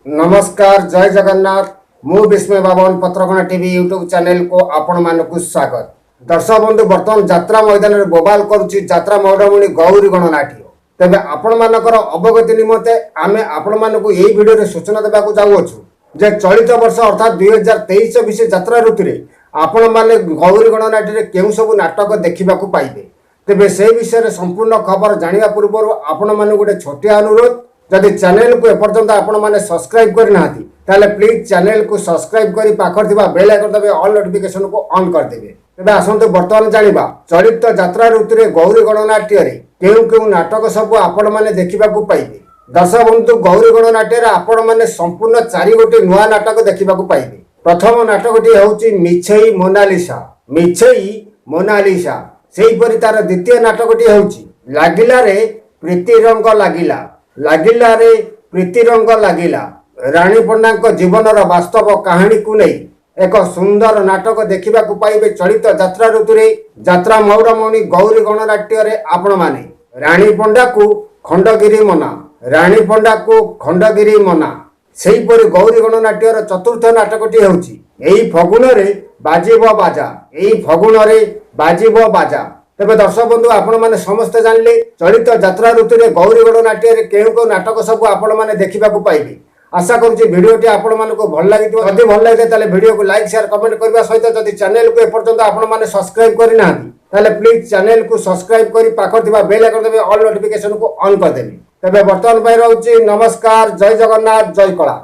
नमस्कार जय जगन्नाथ मु विस्मय बाबन पत्रकणा टीवी यूट्यूब चैनल को आपण मानक स्वागत। दर्शक बंधु बर्तमान यात्रा मैदान में बोबाल करुच्ची यात्रा मौडमणि गौरी गणनाट्य। तेज आपण मानकर अवगति निमंते आमे आपण मानक यही वीडियो रे सूचना देबाकू जाउछु जे चलित वर्ष अर्थात 2023 यात्रा ऋतु रे आपण माने गौरी गणनाट्य रे केउ सब नाटक देखिबाकू पाइबे। तेबे से विषय संपूर्ण खबर जानिबा पूर्व आपण माने गोटे छोटिया अनुरोध, जदि चैनल को एपर्यंत आपण माने सब्सक्राइब करना ताले प्लीज चैनल को सब्सक्राइब करी पाखर थिबा बेल आइकन दबे ऑल नोटिफिकेशन को ऑन कर देबे। तेबे आसंतु वर्तमान जानिबा चलित यात्रा ऋतु रे गौरी गणनाट्य रे केउ केउ नाटक सब आपण माने देखिबाकू पाइबे। दर्शक बंधु गौरी गणनाट्य रे आपण माने संपूर्ण 4 गोटी नुआ नाटक देखिबाकू पाइबे। प्रथम नाटकटी होउची मिछई मोनालिसा। मिछई मोनालिसा सेही परि तार द्वितीय नाटकटी होउची लागिला रे प्रीति रंग लागिला। लागिला रे प्रीति रंग लागिला रानी पंडा जीवनर वास्तव कहानी को नहीं एक सुंदर नाटक देखा पाइबे। चलित यात्रा ऋतु रे यात्रा मौडमणि गौरी गणनाट्य रे आपण माने रानी पंडा को खंडगिरी मना, रानी पंडा को खंडगिरी मना। सेही परि गौरी गणनाट्यर चतुर्थ नाटकटी होउची एई फगुन रे बाजिबो बाजा, एई फगुन रे बाजिबो बाजा। तेज दर्शक बंधु आपण मैंने समस्ते जानले चलित यात्रा ऋतु रे गौरी गणनाट्य रे केउ केउ नाटक सब आपण मैंने देखा पाइबे। आशा करुच्ची भिडियोटी आपण मानक भल लगी। जदि भल लगे ताले भिडियो को लाइक शेयर कमेंट करबा सहित जदि चैनल को एपर्यंत आपण माने सब्सक्राइब करिना ताले प्लीज चैनल को सब्सक्राइब करी पाखर थिबा बेल आइकन दबे ऑल नोटिफिकेशन को ऑन कर देबे। तबे वर्तमान पय रहउची नमस्कार जय जगन्नाथ जय कला।